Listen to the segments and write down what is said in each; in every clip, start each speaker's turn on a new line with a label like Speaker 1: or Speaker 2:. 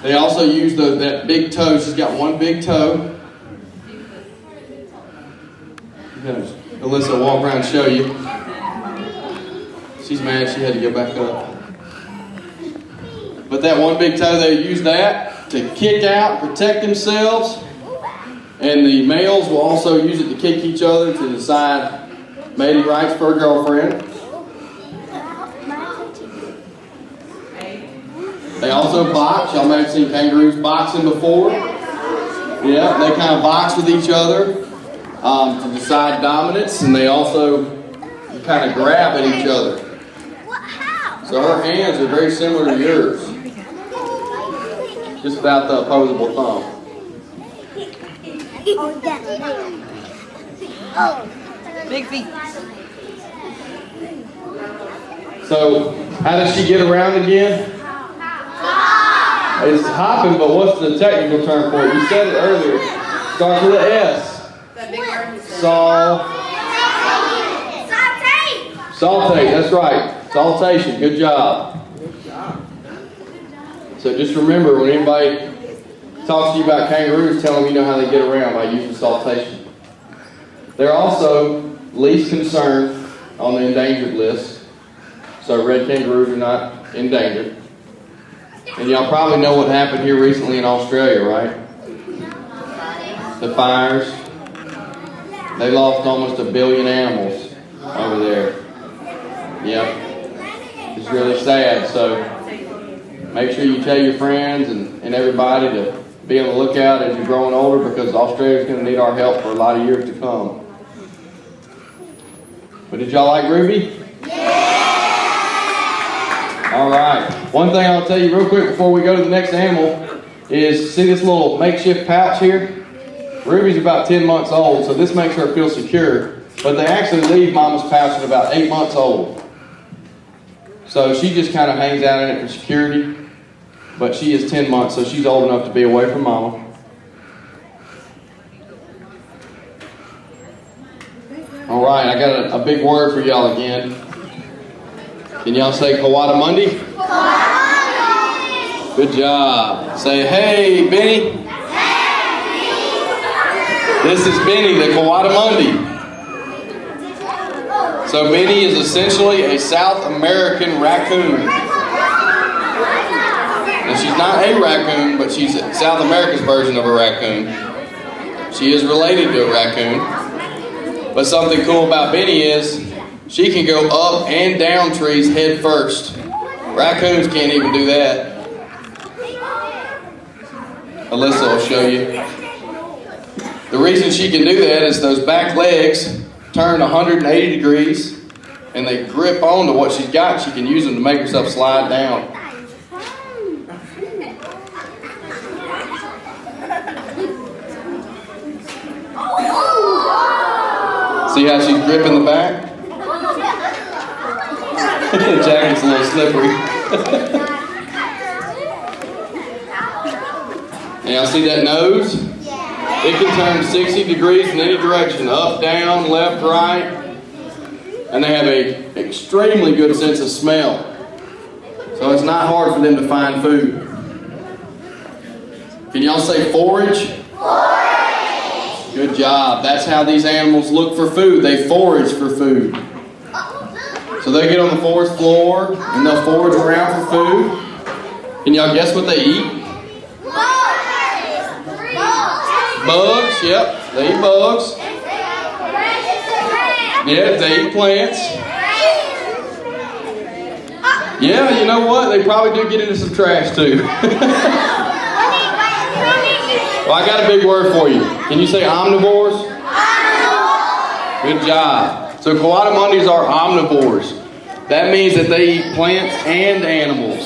Speaker 1: They also use that big toe. She's got one big toe. Alyssa will walk around and show you. She's mad she had to go back up. But that one big toe, they use that to kick out, protect themselves. And the males will also use it to kick each other to decide mating rights for a girlfriend. They also box. Y'all may have seen kangaroos boxing before. Yeah, they kind of box with each other to decide dominance, and they also kind of grab at each other. So her hands are very similar to yours, just without the opposable thumb.
Speaker 2: Big feet.
Speaker 1: So, how does she get around again? It's hopping, but what's the technical term for it? You said it earlier. Starts with an S. Saltate, that's right. Saltation, good job. So just remember, when anybody talks to you about kangaroos, tell them you know how they get around by using saltation. They're also least concerned on the endangered list. So red kangaroos are not endangered. And y'all probably know what happened here recently in Australia, right? The fires. They lost almost 1 billion animals over there. Yep. It's really sad. So make sure you tell your friends and everybody to be on the lookout as you're growing older, because Australia's going to need our help for a lot of years to come. But did y'all like Ruby? All right. One thing I'll tell you real quick before we go to the next animal is, see this little makeshift pouch here? Ruby's about 10 months old, so this makes her feel secure. But they actually leave Mama's pouch at about 8 months old. So she just kind of hangs out in it for security. But she is 10 months, so she's old enough to be away from Mama. All right, I got a big word for y'all again. Can y'all say Guadamundis? Good job. Say, hey, Benny. This is Benny, the Guadamundi. So Benny is essentially a South American raccoon. Now she's not a raccoon, but she's South America's version of a raccoon. She is related to a raccoon. But something cool about Benny is she can go up and down trees head first. Raccoons can't even do that. Alyssa will show you. The reason she can do that is those back legs turn 180 degrees and they grip onto what she's got. She can use them to make herself slide down. See how she's gripping the back? The jacket's a little slippery. And y'all see that nose? It can turn 60 degrees in any direction, up, down, left, right. And they have an extremely good sense of smell. So it's not hard for them to find food. Can y'all say forage? Forage! Good job. That's how these animals look for food. They forage for food. So they get on the forest floor and they'll forage around for food. Can y'all guess what they eat? Bugs, yep, they eat bugs. Yeah, they eat plants. Yeah, you know what? They probably do get into some trash too. Well, I got a big word for you. Can you say omnivores? Good job. So Guadamundis are omnivores. That means that they eat plants and animals.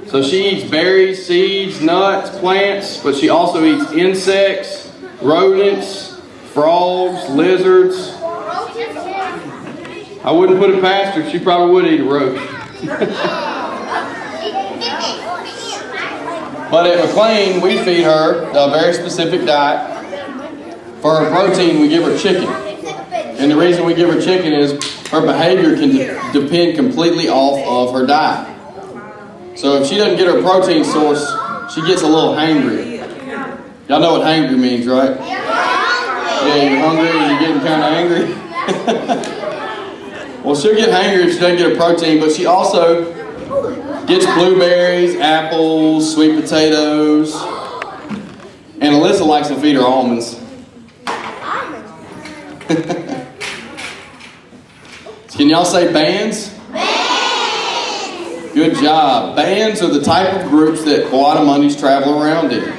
Speaker 1: So she eats berries, seeds, nuts, plants, but she also eats insects, rodents, frogs, lizards. I wouldn't put it past her. She probably would eat a roach. But at McClain, we feed her a very specific diet. For her protein, we give her chicken. And the reason we give her chicken is her behavior can depend completely off of her diet. So if she doesn't get her protein source, she gets a little hangry. Y'all know what hangry means, right? Yeah, you're hungry and you're getting kind of angry. Well, she'll get hangry if she doesn't get her protein, but she also gets blueberries, apples, sweet potatoes, and Alyssa likes to feed her almonds. Can y'all say bands? Bands! Good job. Bands are the type of groups that Guadamundis travel around in.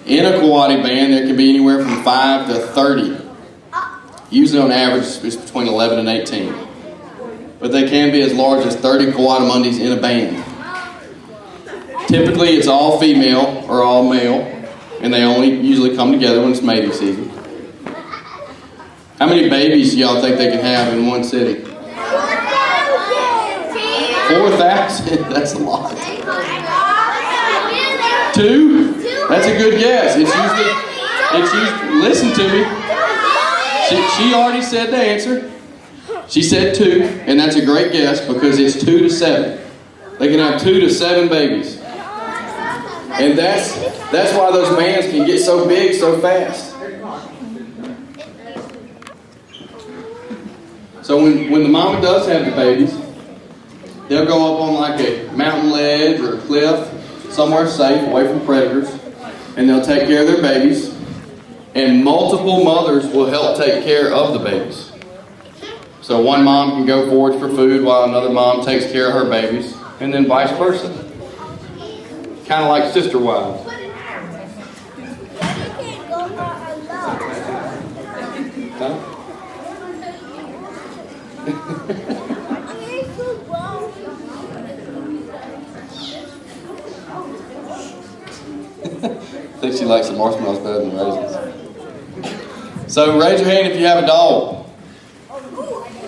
Speaker 1: In a Kawaitai band, there can be anywhere from 5 to 30. Usually on average, it's between 11 and 18. But they can be as large as 30 Guadamundis in a band. Typically, it's all female or all male, and they only usually come together when it's mating season. How many babies do y'all think they can have in one city? 4,000? That's a lot. 2? That's a good guess. It's usually, listen to me. She already said the answer. She said 2, and that's a great guess because it's 2 to 7. They can have 2 to 7 babies. And that's why those bands can get so big so fast. So when the mama does have the babies, they'll go up on like a mountain ledge or a cliff, somewhere safe, away from predators, and they'll take care of their babies. And multiple mothers will help take care of the babies. So one mom can go forage for food while another mom takes care of her babies, and then vice versa. Kind of like sister wives. Huh? I think she likes the marshmallows better than raisins. So raise your hand if you have a dog.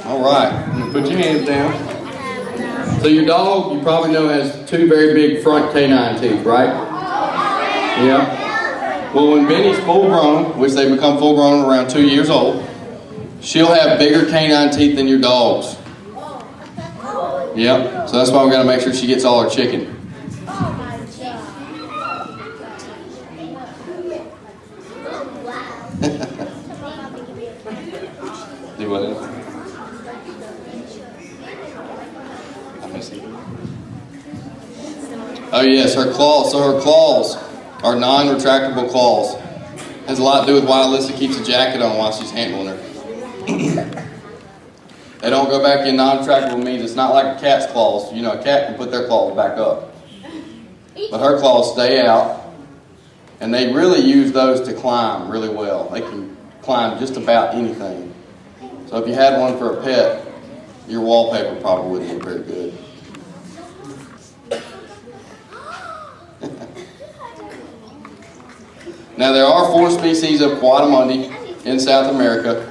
Speaker 1: All right, put your hands down. So your dog, you probably know, has 2 very big front canine teeth, right? Yeah. Well, when Benny's full grown, which they become full grown around 2 years old, she'll have bigger canine teeth than your dog's. Yep. So that's why we got to make sure she gets all her chicken. Do what else? Oh yes, her claws. So her claws are non-retractable claws. Has a lot to do with why Alyssa keeps a jacket on while she's handling her. They don't go back in. Non-retractable means it's not like a cat's claws. You know, a cat can put their claws back up. But her claws stay out, and they really use those to climb really well. They can climb just about anything. So if you had one for a pet, your wallpaper probably wouldn't look very good. Now there are 4 species of Guadamundi in South America,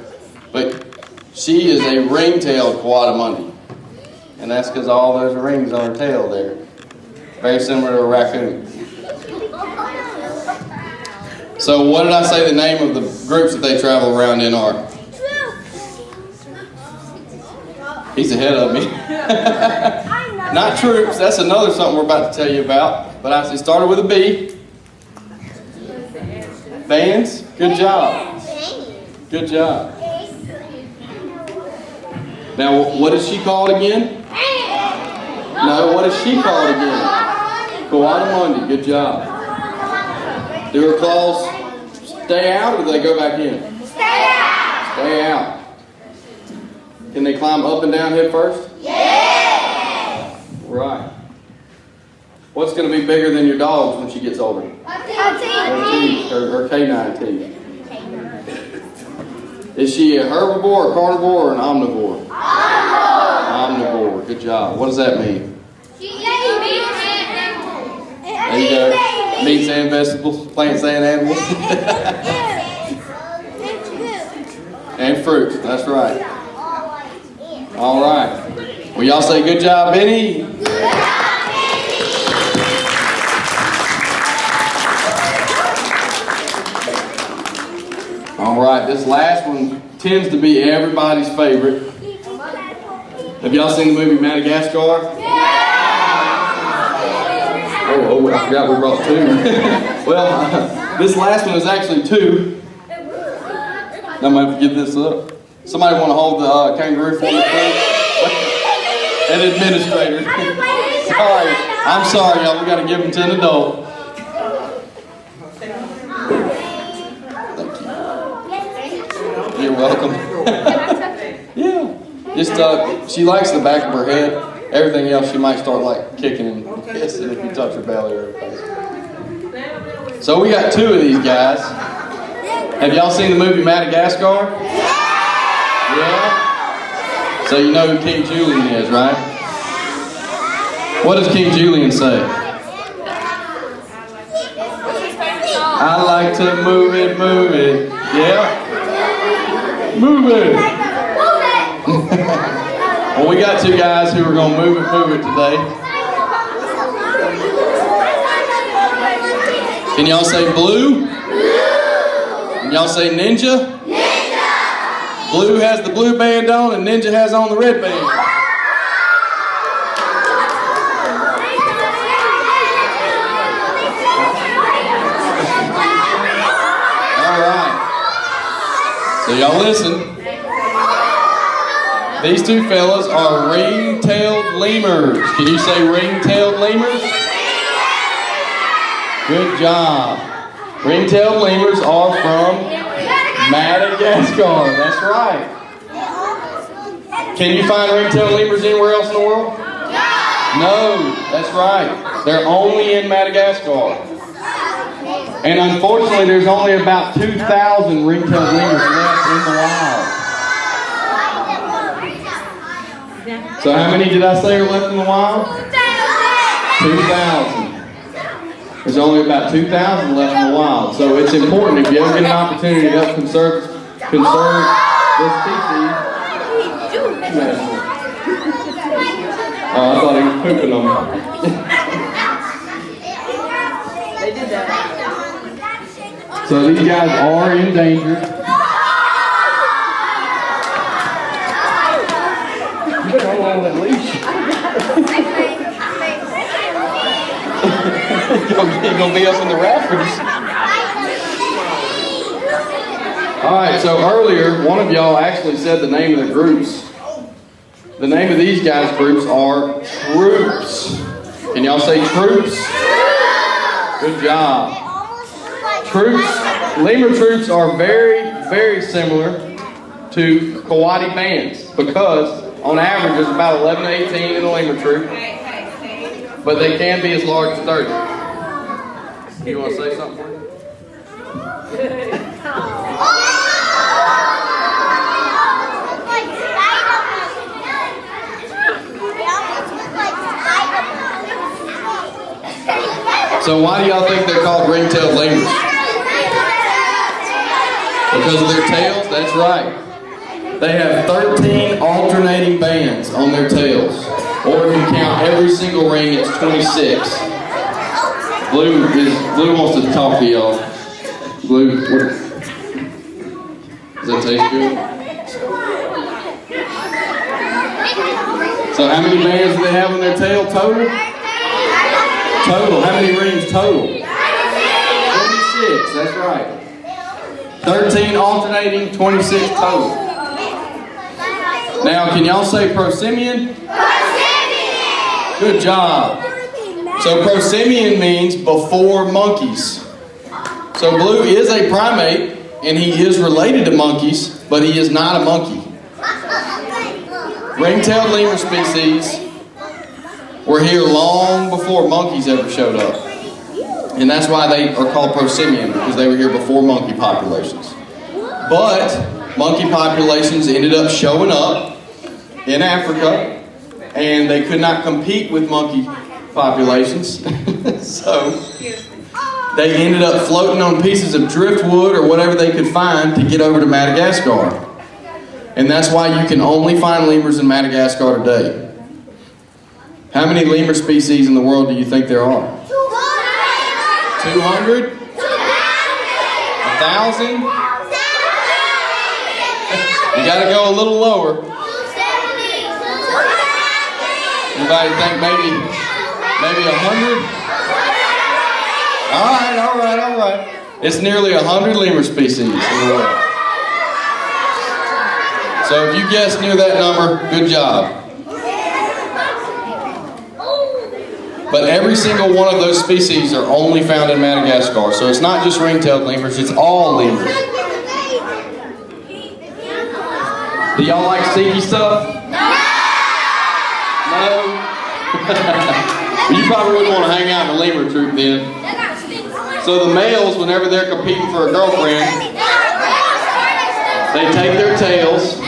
Speaker 1: but she is a ring-tailed Guadamundi. And that's because all those rings on her tail there. Very similar to a raccoon. So what did I say the name of the groups that they travel around in are? He's ahead of me. Not troops, that's another something we're about to tell you about. But it started with a B. Bands? Good job. Good job. Now, what is she called again? No, what is she called again? Guadamundi. Good job. Do her claws stay out or do they go back in?
Speaker 3: Stay out.
Speaker 1: Stay out. Can they climb up and down head first?
Speaker 3: Yeah.
Speaker 1: Right. What's going to be bigger than your dog's when she gets older? Her teeth, her canine teeth. Is she a herbivore, a carnivore, or an omnivore? Omnivore. Good job. What does that mean? There you go. Meats and vegetables, plants and animals. And fruits. That's right. All right. Will y'all say good job, Benny? All right, this last one tends to be everybody's favorite. Have y'all seen the movie Madagascar? Yeah! Oh, I forgot we brought two. Well, this last one is actually two. I'm going to have to give this up. Somebody want to hold the kangaroo for me, please? An administrator. Sorry. I'm sorry, y'all. We got to give them to an adult. Thank you. You're welcome. Yeah. Just, she likes the back of her head. Everything else, she might start like kicking and kissing if you touch her belly or her face. So we got two of these guys. Have y'all seen the movie Madagascar? Yeah? So you know who King Julian is, right? What does King Julian say? I like to move it, move it. Yeah? Move it. Well, we got two guys who are going to move it today. Can y'all say blue? Can y'all say ninja? Blue has the blue band on and Ninja has on the red band. Alright. So y'all listen. These two fellas are ring-tailed lemurs. Can you say ring-tailed lemurs? Good job. Ring-tailed lemurs are from Madagascar. That's right. Can you find ring-tailed lemurs anywhere else in the world? No, that's right. They're only in Madagascar. And unfortunately, there's only about 2,000 ring-tailed lemurs left in the wild. So how many did I say are left in the wild? 2,000. There's only about 2,000 left in the wild. So it's important if you ever get an opportunity to help conserve this species. Oh, I thought he was pooping on me.
Speaker 2: They did that.
Speaker 1: So these guys are endangered. You better hold on to that leash. You're going to be up in the rafters. Alright, so earlier, one of y'all actually said the name of the groups. The name of these guys' groups are troops. Can y'all say troops? Good job. Troops, lemur troops are very, very similar to Kawaita bands because on average there's about 11 to 18 in a lemur troop, but they can be as large as 30. You want to say something for me? So why do y'all think they're called ring-tailed lemurs? Because of their tails? That's right. They have 13 alternating bands on their tails. Or if you count every single ring, it's 26. Blue wants to talk to y'all. Blue, what? Does that taste good? So how many bands do they have on their tail total? Total, how many rings total? 26, that's right. 13 alternating, 26 total. Now, can y'all say prosimian? Prosimian! Good job. So prosimian means before monkeys. So Blue is a primate, and he is related to monkeys, but he is not a monkey. Ring-tailed lemur species were here long before monkeys ever showed up. And that's why they are called prosimian, because they were here before monkey populations. But monkey populations ended up showing up in Africa, and they could not compete with monkey populations. So they ended up floating on pieces of driftwood or whatever they could find to get over to Madagascar. And that's why you can only find lemurs in Madagascar today. How many lemur species in the world do you think there are? 200? 1,000? You got to go a little lower. Anybody think maybe 100? All right. It's nearly 100 lemur species in the world. So if you guessed near that number, good job. But every single one of those species are only found in Madagascar. So it's not just ring-tailed lemurs, it's all lemurs. Do y'all like stinky stuff? No? Well, you probably wouldn't want to hang out in a lemur troop then. So the males, whenever they're competing for a girlfriend, they take their tails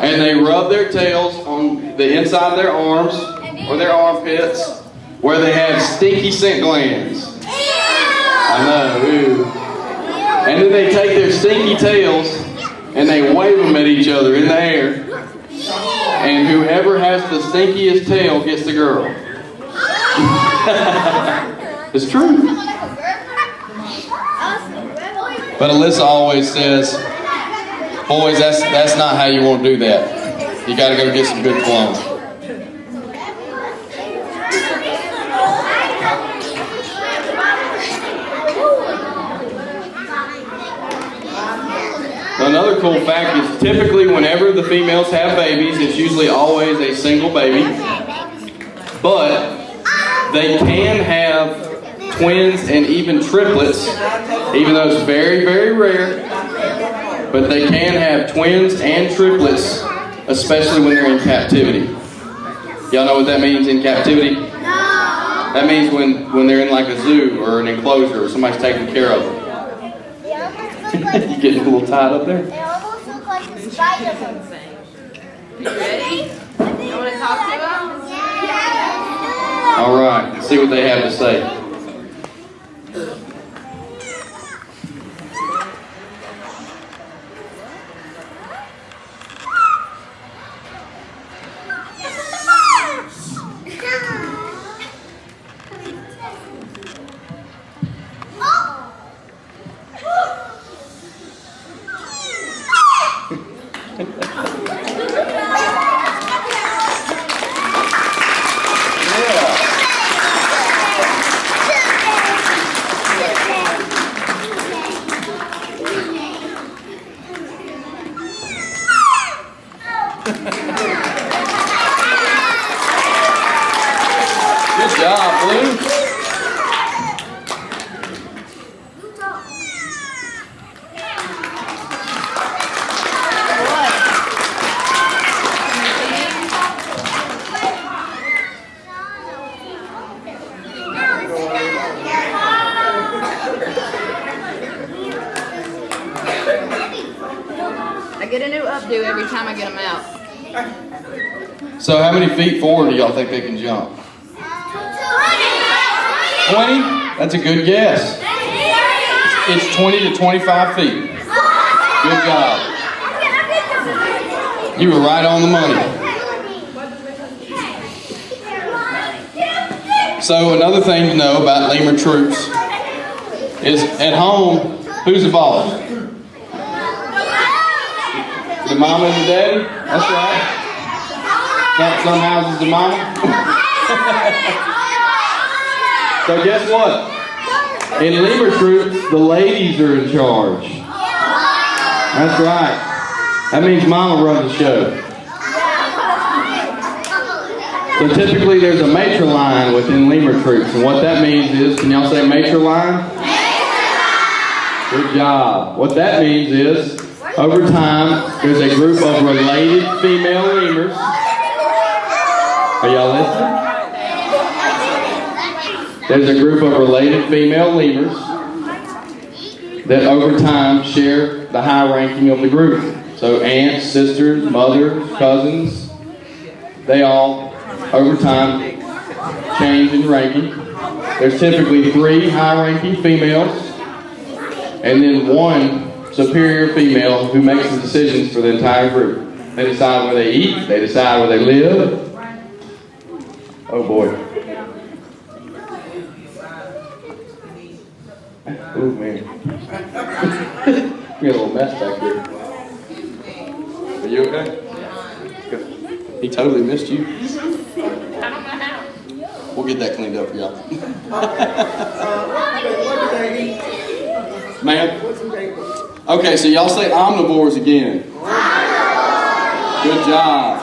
Speaker 1: and they rub their tails on the inside of their arms or their armpits where they have stinky scent glands. I know, ooh. And then they take their stinky tails and they wave them at each other in the air. And whoever has the stinkiest tail gets the girl. It's true. But Alyssa always says, boys, that's not how you want to do that. You got to go get some good cologne. Another cool fact is typically whenever the females have babies, it's usually always a single baby. But they can have twins and even triplets, even though it's very, very rare. But they can have twins and triplets, especially when they're in captivity. Y'all know what that means in captivity? That means when they're in like a zoo or an enclosure or somebody's taking care of them. You getting a little tied up there?
Speaker 3: They almost look like the Spider-Man.
Speaker 2: You ready? You want to talk to them?
Speaker 3: Yeah.
Speaker 1: All right, let's see what they have to say. Good job, Blue.
Speaker 2: I get a new updo every time I get them out.
Speaker 1: So how many feet forward do y'all think they can jump? 20? That's a good guess. It's 20 to 25 feet. Good job. You were right on the money. So another thing to know about Lemur Troops is at home, who's the boss? The mama and the daddy? That's right. Some houses the mama. So guess what? In Lemur Troops, the ladies are in charge. That's right. That means mama runs the show. So typically there's a matriline within Lemur Troops. And what that means is, can y'all say matriline? Good job. What that means is, over time, there's a group of related female lemurs. Are y'all listening? There's a group of related female lemurs that over time share the high ranking of the group. So aunts, sisters, mothers, cousins, they all, over time, change in ranking. There's typically 3 high ranking females and then 1 superior female who makes the decisions for the entire group. They decide where they eat, they decide where they live. Oh boy. Oh man. We got a little mess back here. Are you okay? Good. He totally missed you. We'll get that cleaned up for y'all. Ma'am? Okay, so y'all say omnivores again. Good job.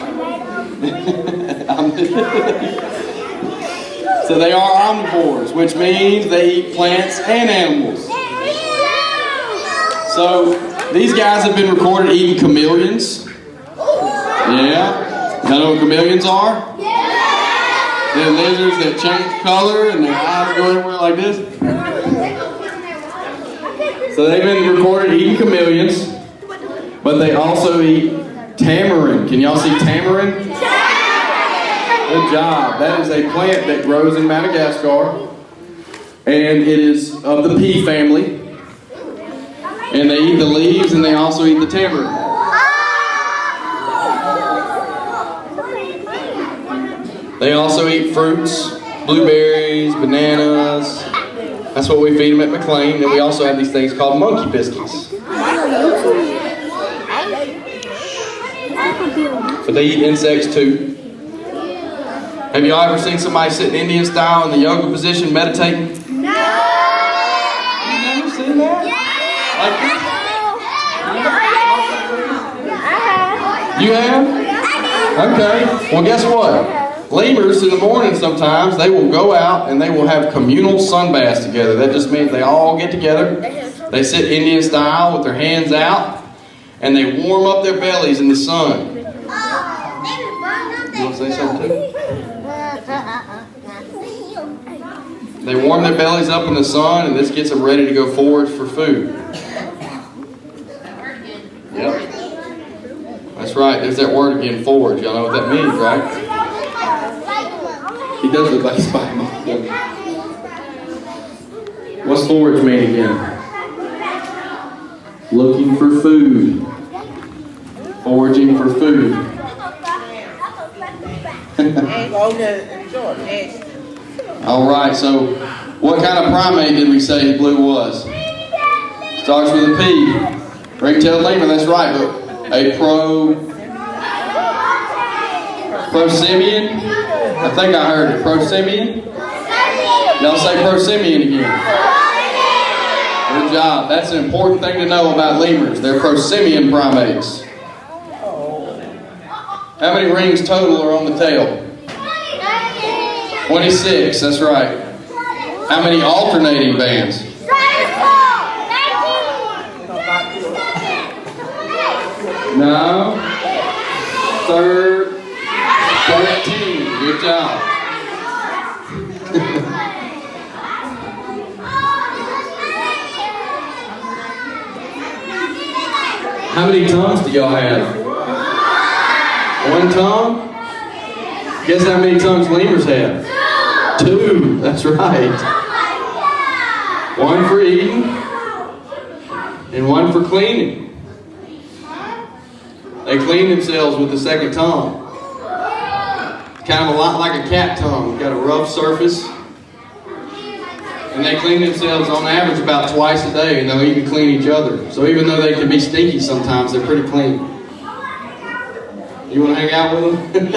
Speaker 1: So they are omnivores, which means they eat plants and animals. So these guys have been recorded eating chameleons. Yeah? Y'all know what chameleons are? They're lizards that change color and their eyes go everywhere like this. So they've been recorded eating chameleons, but they also eat tamarind. Can y'all see tamarind? Good job. That is a plant that grows in Madagascar, and it is of the pea family. And they eat the leaves, and they also eat the tamarind. They also eat fruits, blueberries, bananas. That's what we feed them at McClain. And we also have these things called monkey biscuits. But they eat insects too. Have y'all ever seen somebody sitting Indian style in the yoga position meditating? No! You've never seen that? Like this? You have? Okay. Well, guess what? Lemurs in the morning sometimes, they will go out and they will have communal sunbaths together. That just means they all get together. They sit Indian style with their hands out and they warm up their bellies in the sun. You want to say something too? They warm their bellies up in the sun and this gets them ready to go forage for food. Yep. That's right, there's that word again, forage. Y'all know what that means, right? He does look like a Spider-Man. What's forage mean again? Looking for food. Foraging for food. Alright, so what kind of primate did we say Blue was? Starts with a P. Ring-tailed lemur, that's right. But a prosimian? I think I heard it. Prosimian? Y'all say prosimian again. Good job. That's an important thing to know about lemurs. They're prosimian primates. How many rings total are on the tail? 26, that's right. How many alternating bands? No. 13. Good job. How many tongues do y'all have? One tongue? Guess how many tongues lemurs have? 2. That's right. One for eating and one for cleaning. They clean themselves with the second tongue. Kind of a lot like a cat tongue. Got a rough surface. And they clean themselves on average about twice a day, and they'll even clean each other. So even though they can be stinky sometimes, they're pretty clean. You want to hang out with them?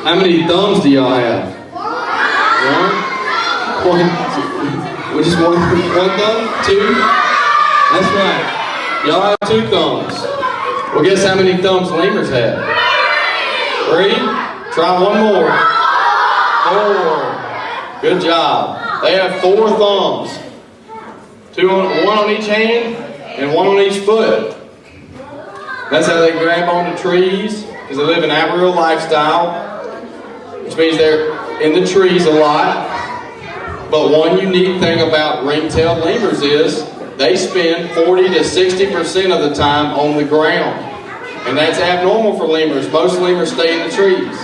Speaker 1: How many thumbs do y'all have? One? Just one thumb? 2? That's right. Y'all have 2 thumbs. Well, guess how many thumbs lemurs have? 3? Try one more. 4. Good job. They have 4 thumbs. 1 on each hand and 1 on each foot. That's how they grab onto trees, because they live an arboreal lifestyle, which means they're in the trees a lot. But one unique thing about ring-tailed lemurs is they spend 40 to 60% of the time on the ground. And that's abnormal for lemurs. Most lemurs stay in the trees.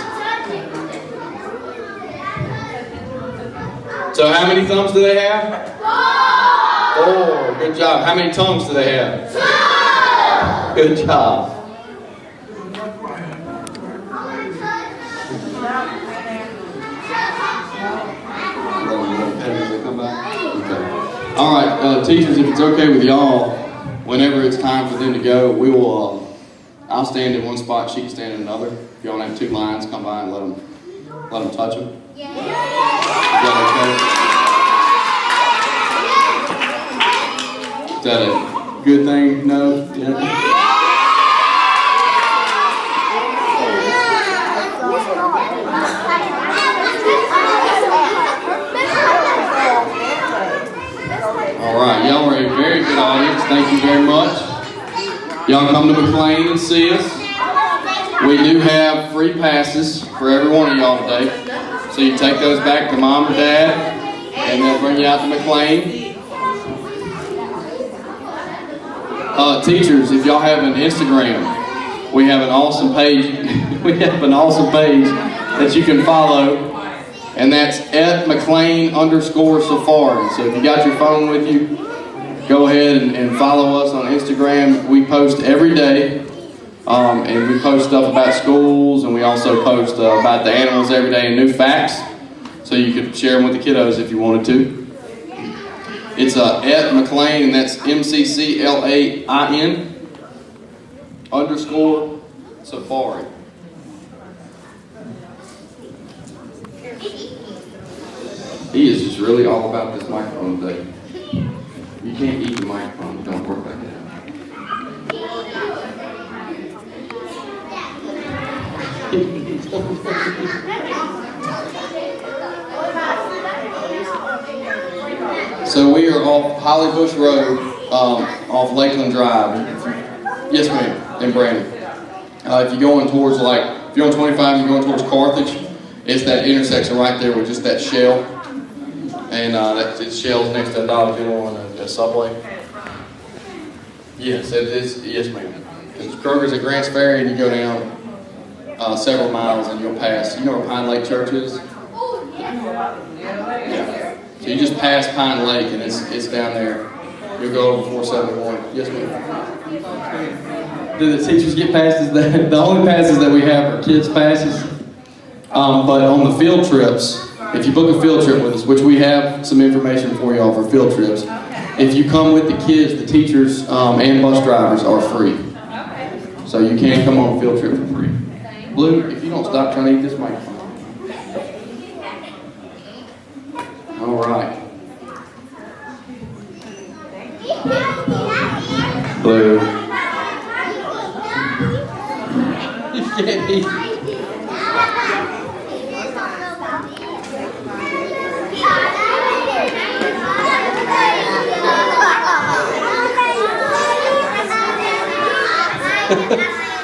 Speaker 1: So how many thumbs do they have? 4. Good job. How many tongues do they have? 2. Good job. All right, teachers, if it's okay with y'all, whenever it's time for them to go, we will I'll stand in one spot, she can stand in another. If y'all have 2 lions, come by and let them touch them. Is that okay? Is that a good thing? No? Yeah. All right, y'all are a very good audience. Thank you very much. Y'all come to McClain and see us. We do have free passes for every one of y'all today. So you take those back to mom or dad, and they'll bring you out to McClain. Teachers, if y'all have an Instagram, we have an awesome page. We have an awesome page that you can follow. And that's at McClain_Safari. So if you got your phone with you, go ahead and follow us on Instagram. We post every day. And we post stuff about schools, and we also post about the animals every day and new facts. So you could share them with the kiddos if you wanted to. It's at McClain, and that's MCCLAIN_Safari. He is just really all about this microphone today. You can't eat the microphone. It don't work like that. So we are off Holly Bush Road, off Lakeland Drive. Yes, ma'am, in Brandon. If you're going towards if you're on 25, you're going towards Carthage. It's that intersection right there with just that shell. And it shells next to a Dollar General and a Subway. Yes, it is. Yes, ma'am. Because Kroger's at Grants Ferry, and you go down several miles, and you'll pass. You know where Pine Lake Church is? Yeah. So you just pass Pine Lake, and it's down there. You'll go over 471. Yes, ma'am. Do the teachers get passes? The only passes that we have are kids' passes. But on the field trips, if you book a field trip with us, which we have some information for y'all for field trips, if you come with the kids, the teachers and bus drivers are free. So you can come on a field trip for free. Blue, if you don't stop trying to eat this microphone. All right. Blue. You can't eat.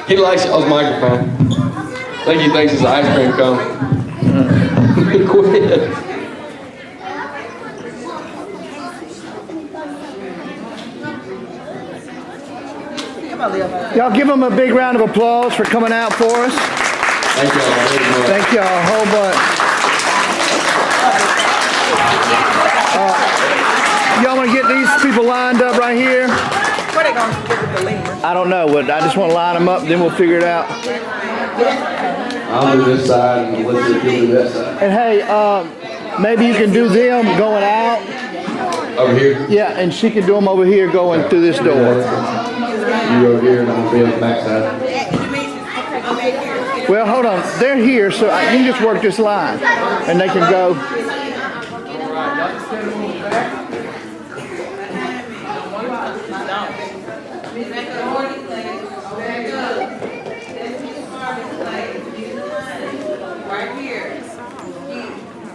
Speaker 1: He likes y'all's microphone. I think he thinks it's an ice cream cone. Quit.
Speaker 4: Y'all give them a big round of applause for coming out for us.
Speaker 1: Thank y'all very much.
Speaker 4: Thank y'all a whole bunch. Y'all want to get these people lined up right here?
Speaker 5: Where they going to get with the lemurs?
Speaker 4: I don't know, but I just want to line them up, then we'll figure it out.
Speaker 1: I'll do this side, and let's see if you'll do that side.
Speaker 4: And hey, maybe you can do them going out.
Speaker 1: Over here?
Speaker 4: Yeah, and she can do them over here going through this door.
Speaker 1: You over here, and I'm going to be on the back side.
Speaker 4: Well, hold on. They're here, so you can just work this line, and they can go.
Speaker 5: Right here.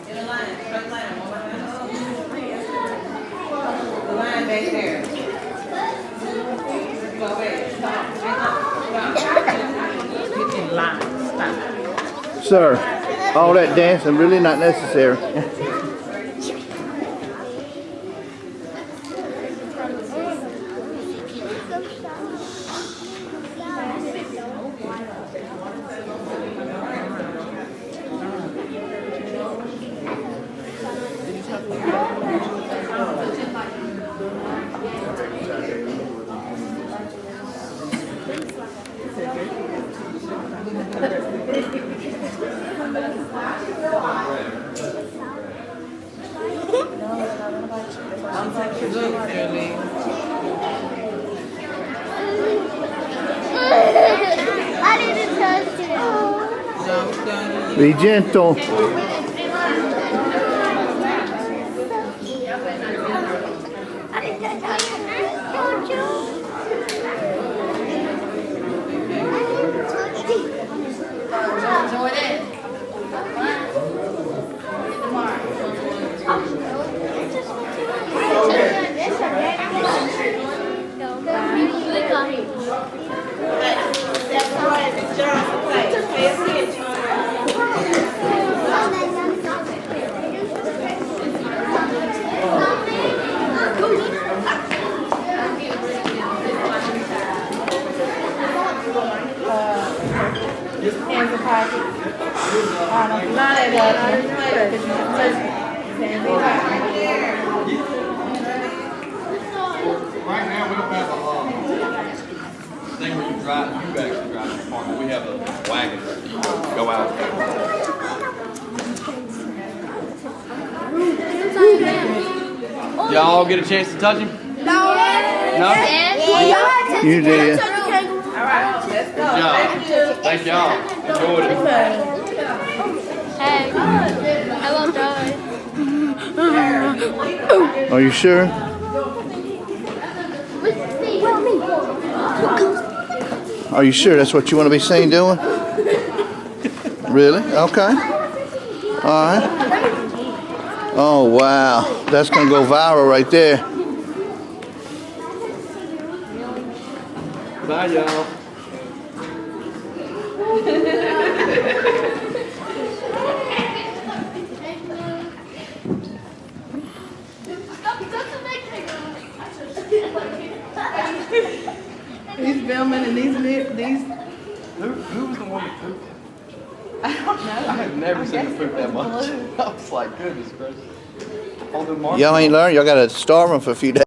Speaker 5: In a line, straight line. The line back there. Go back. Stop. Get in line. Stop.
Speaker 4: Sir, all that dancing really not necessary.
Speaker 5: Look, Shirley. done.
Speaker 4: Be gentle.
Speaker 2: Enjoy it.
Speaker 5: Hands in pocket. Not at
Speaker 1: Right now, we don't have a thing where you drive, you actually drive the car, but we have a wagon that you go out there. Y'all get a chance to touch him? No?
Speaker 4: You did.
Speaker 5: All right, let's go.
Speaker 1: Good job. Thank y'all. Enjoyed it.
Speaker 3: Hey, I love drawing.
Speaker 4: Are you sure? Are you sure that's what you want to be seen doing? Really? Okay. All right. Oh, wow. That's going to go viral right there.
Speaker 1: Bye, y'all.
Speaker 5: He's filming and these.
Speaker 1: Who was the one that pooped?
Speaker 5: I don't know.
Speaker 1: I have never seen him poop that much. I was like, goodness gracious. All the marks.
Speaker 4: Y'all ain't learned. Y'all got to starve them for a few days.